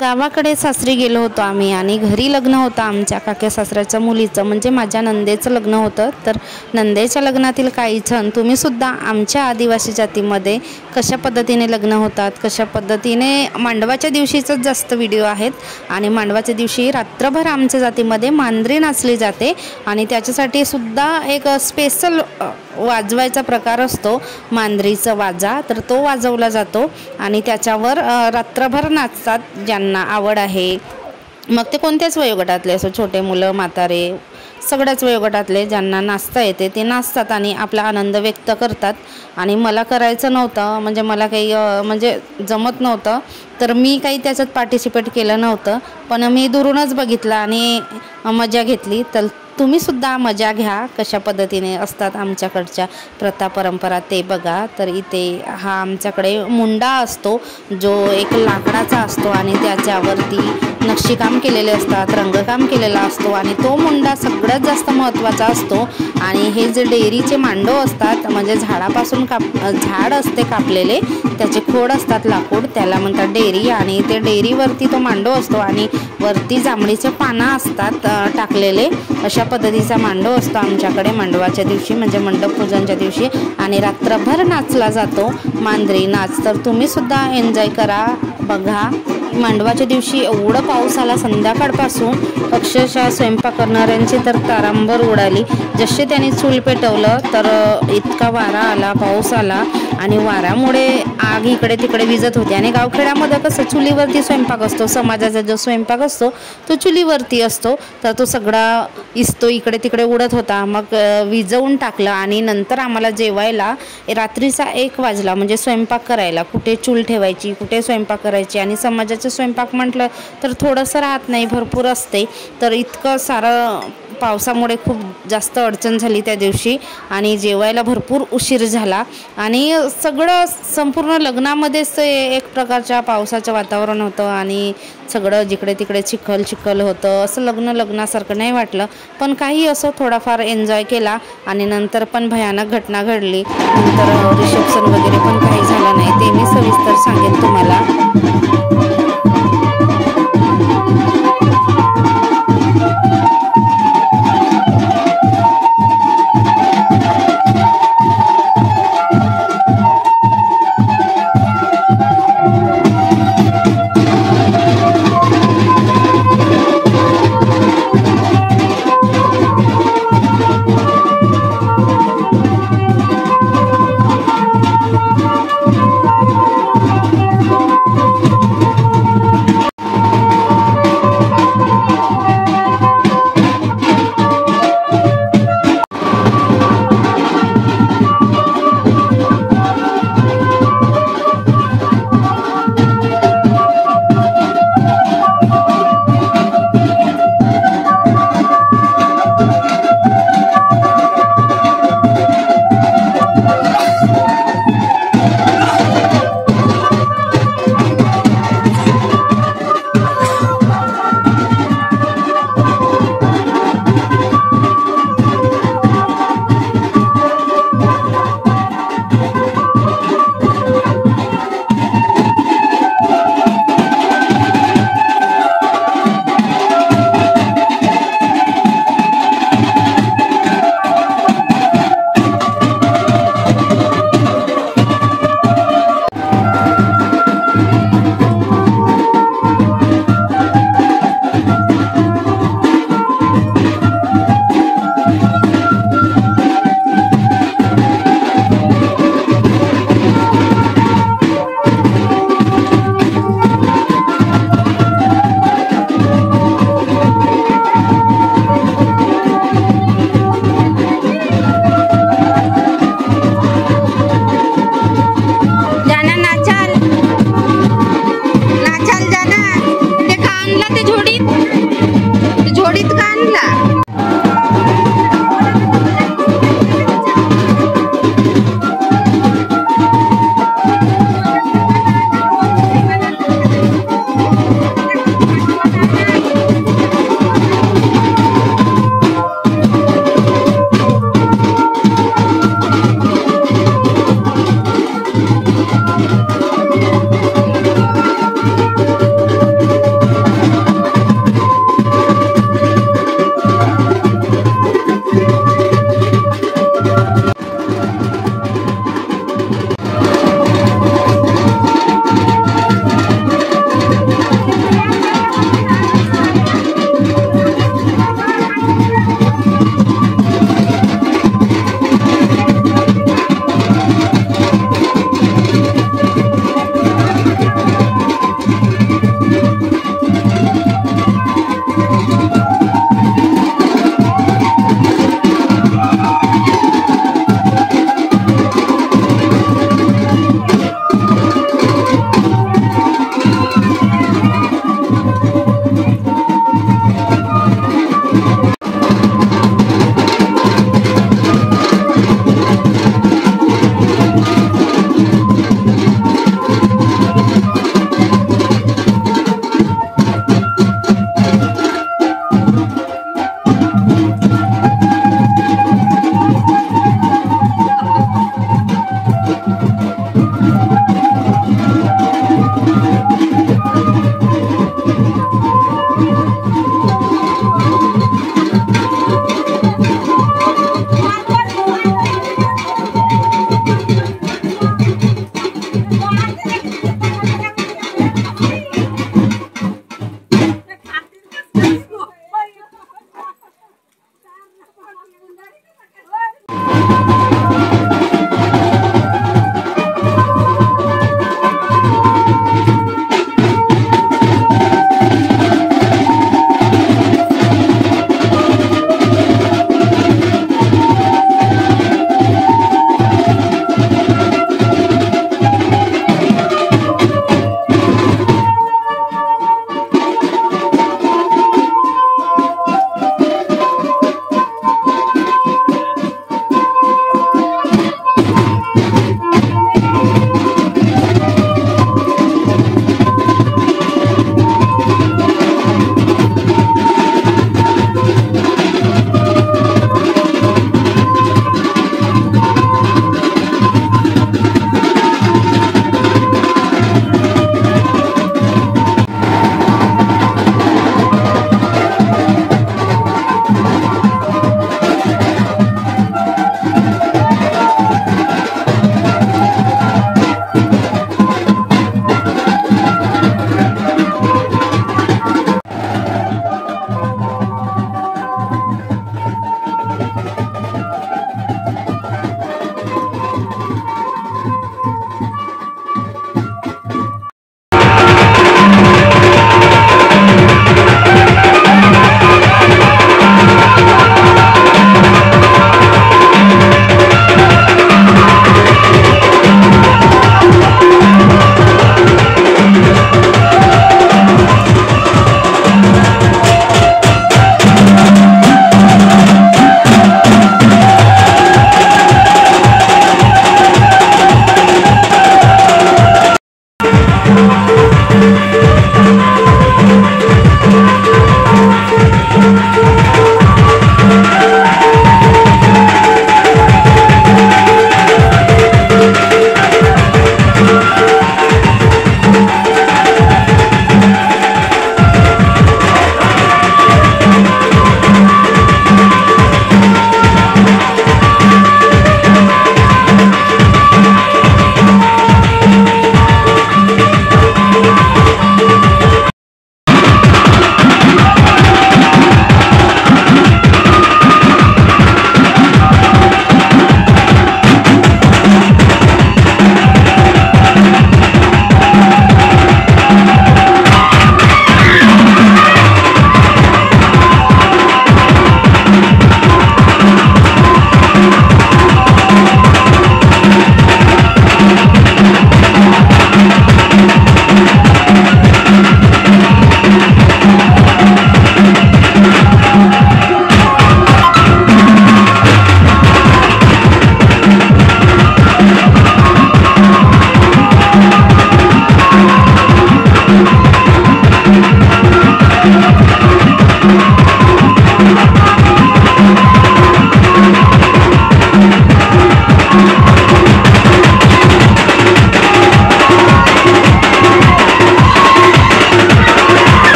गावाकडे सासरी गेलो होतो आम्ही आणि घरी लग्न होतं आमच्या काका सासऱ्याच्या मुलीचं, म्हणजे माझ्या नंदेचं लग्न होतं। तर नंदेच्या लग्नातील काही क्षण तुम्ही सुद्धा आमच्या आदिवासी जातीमध्ये कशा पद्धतीने लग्न होतात, कशा पद्धतीने मांडवाच्या दिवशीचाच जास्त व्हिडिओ आहेत। आणि मांडवाच्या दिवशी रात्रभर आमच्या जातीमध्ये मांजरी नाचली जाते आणि त्याच्यासाठी सुद्धा एक स्पेशल वाजवायचा प्रकार असतो मांजरीचा वाजा, तर तो वाजवला जातो आणि त्याच्यावर रात्रभर नाचतात ज्यांना आवड आहे। मग ते कोणत्याच वयोगटातले असो, छोटे मुलं म्हातारे सगळ्याच वयोगटातले ज्यांना नाचता येते ते नाचतात आणि आपला आनंद व्यक्त करतात। आणि मला करायचं नव्हतं, म्हणजे मला काही म्हणजे जमत नव्हतं, तर मी काही त्याच्यात पार्टिसिपेट केलं नव्हतं, पण मी दुरूनच बघितलं आणि मजा घेतली। तर तुम्ही सुद्धा मजा घ्या, कशा पद्धतीने असतात आमच्याकडच्या प्रथा परंपरा ते बघा। तर इथे हा आमच्याकडे मुंडा असतो जो एक लाकडाचा असतो आणि त्याच्यावरती नक्षीकाम केलेले असतात, रंगकाम केलेला असतो आणि तो मुंडा सगळ्यात जास्त महत्त्वाचा असतो। आणि हे जे डेअरीचे मांडव असतात, म्हणजे झाडापासून झाड असते कापलेले, त्याचे खोड असतात लाकूड, त्याला म्हणतात डेअरी। आणि ते डेअरीवरती तो मांडव असतो आणि वरती जांभळीचे पानं असतात टाकलेले, अशा पद्धतीचा मांडव असतो आमच्याकडे मांडवाच्या दिवशी, म्हणजे मंडप पूजनच्या दिवशी। आणि रात्रभर नाचला जातो मांजरी नाच, तर तुम्ही सुद्धा एन्जॉय करा, बघा। मांडवाच्या दिवशी एवढं पाऊस आला संध्याकाळपासून, अक्षरशः स्वयंपाक करणाऱ्यांची तर तारांबर उडाली। जसे त्यांनी चूल पेटवलं तर इतका वारा आला, पाऊस आला आणि वाऱ्यामुळे आग इकडे तिकडे विजत होती। आणि गावखेड्यामध्ये कसं चुलीवरती स्वयंपाक असतो, समाजाचा जो स्वयंपाक असतो तो चुलीवरती असतो, तर तो सगळा इस्तो इकडे तिकडे उडत होता। मग विजवून टाकलं आणि नंतर आम्हाला जेवायला रात्रीचा 1 वाजला, म्हणजे स्वयंपाक करायला कुठे चूल ठेवायची, कुठे स्वयंपाक करायची। आणि समाजाचं स्वयंपाक म्हटलं तर थोडंसं राहत नाही, भरपूर असते, तर इतकं सारं पावसामुळे खूप जास्त अडचण झाली त्या दिवशी आणि जेवायला भरपूर उशीर झाला। आणि सगळं संपूर्ण लग्नामध्येच एक प्रकारच्या पावसाचं वातावरण होतं आणि सगळं जिकडे तिकडे चिखल चिखल होतं, असं लग्नासारखं नाही वाटलं, पण काही असं थोडाफार एन्जॉय केला। आणि नंतर पण भयानक घटना घडली, नंतर रिसेप्शन वगैरे पण काही झालं नाही, ते मी सविस्तर सांगेन तुम्हाला।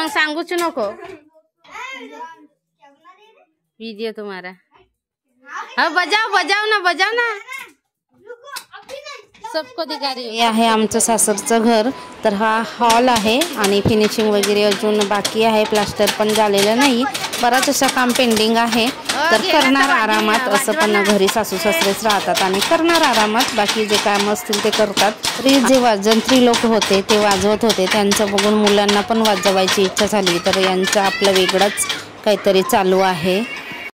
मग सांगूच नको व्हिडिओ तुम्हारा। हाँ बजाव ना सबको दिखा रही। हे आहे आमचं सासरचं घर। तर हा हॉल आहे आणि फिनिशिंग वगैरे अजून बाकी आहे, प्लास्टर पण झालेलं नाही, बराच असं काम पेंडिंग आहे। तर करणार आरामात, असं पण घरी सासू सासरेच राहतात आणि करणार आरामात, बाकी जे काम असतील ते करतात। तरी जे वाजंत्री लोक होते ते वाजवत होते, त्यांचं बघून मुलांना पण वाजवायची इच्छा झाली, तर यांचं आपलं वेगळंच काहीतरी चालू आहे।